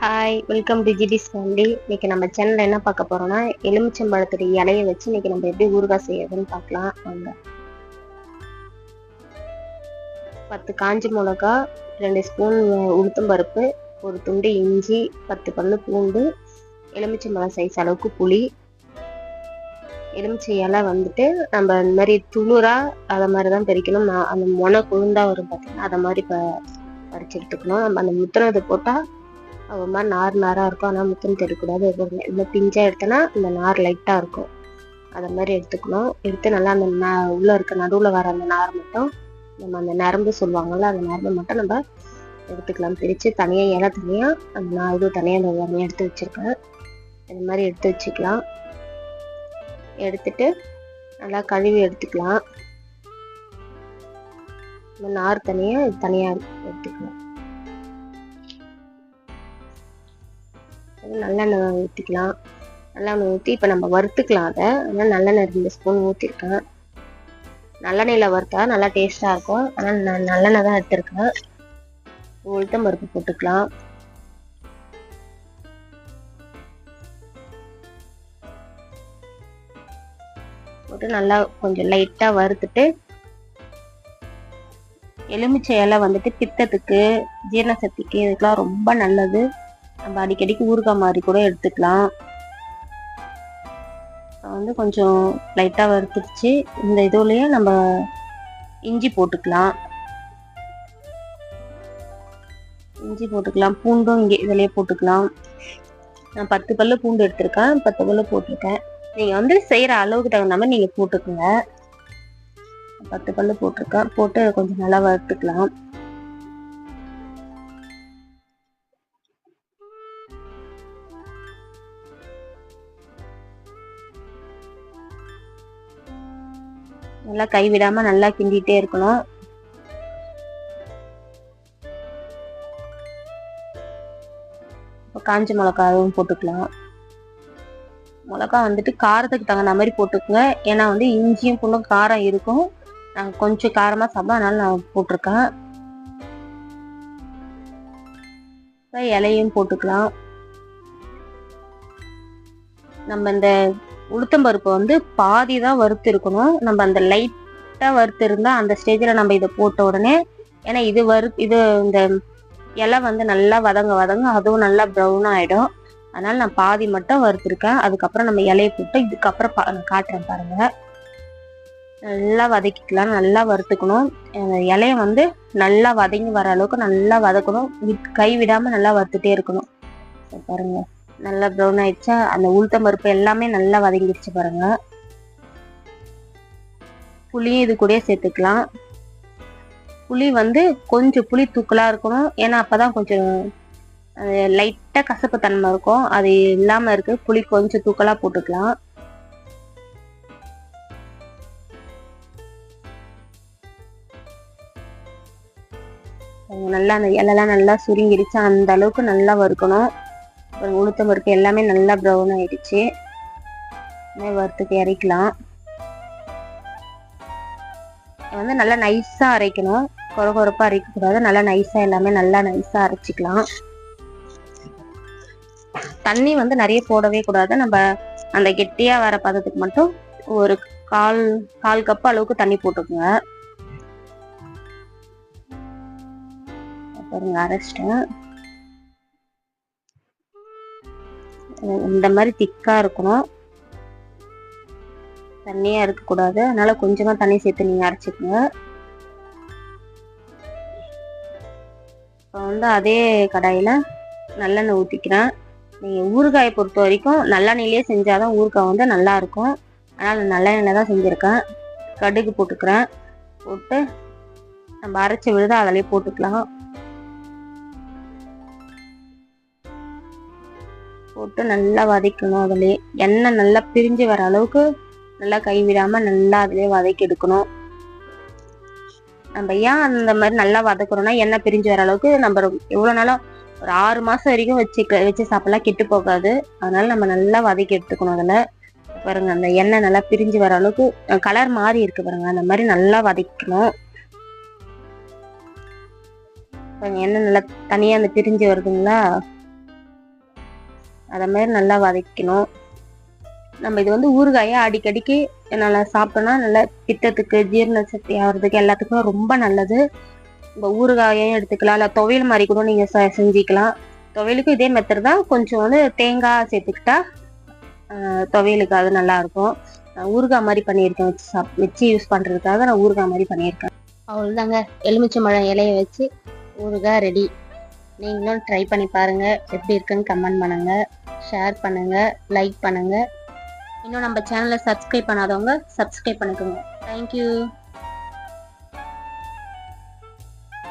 Hi, welcome to ஜிடிஸ் family. இன்னைக்கு நம்ம சேனல்ல என்ன பார்க்க போறோம்னா, எலுமிச்சம்பழத்துடைய இலையை வச்சு இன்னைக்கு நம்ம எப்படி ஊறுகாய் செய்யறதுன்னு பார்க்கலாம் வாங்க. 10 காஞ்ச மிளகா, 2 ஸ்பூன் உளுத்தம்பருப்பு, ஒரு துண்டு இஞ்சி, 10 பல்லு பூண்டு, எலுமிச்சம்பழம் சைஸ் அளவுக்கு புளி, எலுமிச்சை இலை வந்துட்டு நம்ம இந்த மாதிரி துளுரா அதை மாதிரி தான் பறிக்கணும். அந்த மொனை குழுந்தா வரும் பார்த்தீங்கன்னா அதை மாதிரி பறிச்சு எடுத்துக்கணும். நம்ம அந்த முத்துனது போட்டால் ஒரு மாதிரி நார் நாராக இருக்கும். ஆனால் முத்துன்னு தெரியக்கூடாது. இந்த பிஞ்சா எடுத்தோன்னா இந்த நார் லைட்டாக இருக்கும். அதை மாதிரி எடுத்துக்கணும். எடுத்து நல்லா அந்த உள்ளே இருக்க நடுவில் வர அந்த நார் மட்டும் நம்ம அந்த நரம்பு சொல்லுவாங்கள்ல, அந்த நரம்பு மட்டும் நம்ம எடுத்துக்கலாம். பிரித்து தனியாக இலை தனியாக அந்த நான் இது தனியாக அந்த தனியாக எடுத்து வச்சுருக்கேன். இந்த மாதிரி எடுத்து வச்சுக்கலாம். எடுத்துட்டு நல்லா கழுவி எடுத்துக்கலாம். இந்த நார் தனியாக இது தனியாக எடுத்துக்கலாம். நல்லெண்ணெய் ஊற்றிக்கலாம். நல்லெண்ணெய் ஊற்றி இப்போ நம்ம வறுத்துக்கலாம். அதை அதனால் நல்லெண்ணெய் 2 ஸ்பூன் ஊற்றிருக்கேன். நல்லெண்ணெயில் வறுத்தா நல்லா டேஸ்ட்டாக இருக்கும். ஆனால் நான் நல்லெண்ணெய் தான் எடுத்துருக்கேன். உளுத்தம் பருப்பு போட்டுக்கலாம். போட்டு நல்லா கொஞ்சம் லைட்டாக வறுத்துட்டு, எலுமிச்சை இலை வந்துட்டு பித்தத்துக்கு, ஜீரண சக்திக்கு இதுக்கெல்லாம் ரொம்ப நல்லது. நம்ம அடிக்கடிக்கு ஊறுகாய் மாதிரி கூட எடுத்துக்கலாம். கொஞ்சம் லைட்டாக வறுத்துருச்சு. இந்த இதுலயே நம்ம இஞ்சி போட்டுக்கலாம். பூண்டும் இங்கே இதுலயே போட்டுக்கலாம். நான் 10 பல்லு பூண்டு எடுத்திருக்கேன். 10 பல்லு போட்டிருக்கேன். நீங்க செய்யற அளவுக்கு தகுந்த மாதிரி நீங்க போட்டுக்கோங்க. 10 பல்லு போட்டிருக்கேன். போட்டு கொஞ்சம் நல்லா வறுத்துக்கலாம். நல்லா கைவிடாம நல்லா கிண்டிட்டே இருக்கணும். காஞ்ச மிளகாவும் போட்டுக்கலாம். மிளகா வந்துட்டு காரத்துக்கு தகுந்த மாதிரி போட்டுக்கோங்க. ஏன்னா இஞ்சியும் பூண்டும் காரம் இருக்கும். நான் கொஞ்சம் காரமா சாப்பிடும், அதனால நான் போட்டிருக்கேன். இலையும் போட்டுக்கலாம். நம்ம இந்த உளுத்தம்பருப்பு பாதி தான் வறுத்து இருக்கணும். நம்ம அந்த லைட்டா வறுத்து இருந்தா அந்த ஸ்டேஜ்ல நம்ம இதை போட்ட உடனே, ஏன்னா இது இந்த இலை நல்லா வதங்க அதுவும் நல்லா ப்ரௌன் ஆயிடும். அதனால நான் பாதி மட்டும் வறுத்துருக்கேன். அதுக்கப்புறம் நம்ம இலையை போட்டு இதுக்கப்புறம் காட்டுறேன் பாருங்க. நல்லா வதக்கிக்கலாம். நல்லா வறுத்துக்கணும். இலைய நல்லா வதங்கி வர அளவுக்கு நல்லா வதக்கணும். கை விடாம நல்லா வறுத்துட்டே இருக்கணும். பாருங்க நல்லா ப்ரௌன் ஆயிடுச்சா. அந்த உளுத்தம் பருப்பு எல்லாமே நல்லா வதங்கிடுச்சு பாருங்க. புளியும் இது கூட சேர்த்துக்கலாம். புளி கொஞ்சம் புளி தூக்கலா இருக்கணும். ஏன்னா அப்பதான் கொஞ்சம் லைட்டா கசப்பு தன்மை இருக்கும். அது இல்லாம இருக்கு. புளி கொஞ்சம் தூக்கலா போட்டுக்கலாம். நல்லா அந்த இலைலாம் நல்லா சுருங்கிடுச்சு. அந்த அளவுக்கு நல்லா வறுக்கணும். உளுத்தம் பருப்பு எல்லாமே நல்லா ப்ரௌன் ஆயிடுச்சு. வறுத்துக்கு இறக்கலாம். நல்லா நைஸா அரைக்கணும். கொரகொரப்பா அரைக்க கூடாது. நல்லா நைஸா எல்லாமே நல்லா நைஸா அரைச்சிக்கலாம். தண்ணி நிறைய போடவே கூடாது. நம்ம அந்த கெட்டியா வர பதத்துக்கு மட்டும் ஒரு கால் கப் அளவுக்கு தண்ணி போட்டுக்கோங்க. பாருங்க அரைச்சிட்டேன். இந்த மாதிரி திக்கா இருக்கணும். தண்ணியா இருக்கக்கூடாது. அதனால கொஞ்சமா தண்ணி சேர்த்து நீங்க அரைச்சிக்கோங்க. இப்போ அதே கடாயில நல்லெண்ணெய் ஊத்திக்கிறேன். நீங்க ஊறுகாயை பொறுத்த வரைக்கும் நல்லெண்ணெயிலே செஞ்சாதான் ஊறுகாய் நல்லா இருக்கும். அதனால நல்லெண்ணெயில தான் செஞ்சிருக்கேன். கடுகு போட்டுக்கிறேன். போட்டு நம்ம அரைச்சி விழுத அதிலே போட்டுக்கலாம். போட்டு நல்லா வதக்கணும். அதுலயே எண்ணெய் நல்லா பிரிஞ்சு வர அளவுக்கு நல்லா கைவிடாம நல்லா அதுலயே வதக்கி எடுக்கணும். நம்ம ஏன் அந்த மாதிரி நல்லா வதக்குறோம்னா, எண்ணெய் பிரிஞ்சு வர அளவுக்கு நம்ம எவ்வளவு நாளும் ஒரு 6 மாசம் வரைக்கும் வச்சு சாப்பிடலாம், கெட்டு போகாது. அதனால நம்ம நல்லா வதக்கி எடுத்துக்கணும். அதுல பாருங்க அந்த எண்ணெய் நல்லா பிரிஞ்சு வர அளவுக்கு கலர் மாறி இருக்கு பாருங்க. அந்த மாதிரி நல்லா வதக்கணும். எண்ணெய் நல்லா தனியா அந்த பிரிஞ்சு வருதுங்களா. அதை மாதிரி நல்லா வதக்கணும். நம்ம இது வந்து ஊறுகாயை அடிக்கடிக்கு நல்லா சாப்பிட்டோம்னா நல்லா பித்தத்துக்கு, ஜீரண சக்தி ஆகிறதுக்கு எல்லாத்துக்கும் ரொம்ப நல்லது. இப்போ ஊறுகாயும் எடுத்துக்கலாம், இல்லை துவையல் மாதிரி கூட நீங்கள் செஞ்சுக்கலாம். துவையலுக்கும் இதே மெத்தட் தான். கொஞ்சம் வந்து தேங்காய் சேர்த்துக்கிட்டா துவையலுக்கு அது நல்லாயிருக்கும். நான் ஊறுகாய் மாதிரி பண்ணியிருக்கேன், வச்சு யூஸ் பண்ணுறதுக்காக நான் ஊறுகாய் மாதிரி பண்ணியிருக்கேன். அவ்வளோதாங்க, எலுமிச்சம்பழம் இலையை வச்சு ஊறுகாய் ரெடி. நீங்களும் ட்ரை பண்ணி பாருங்கள், எப்படி இருக்குன்னு கமெண்ட் பண்ணுங்கள், ஷேர் பண்ணுங்கள், லைக் பண்ணுங்கள். இன்னும் நம்ம சேனலை சப்ஸ்கிரைப் பண்ணாதவங்க சப்ஸ்கிரைப் பண்ணிக்கோங்க. தேங்க்யூ.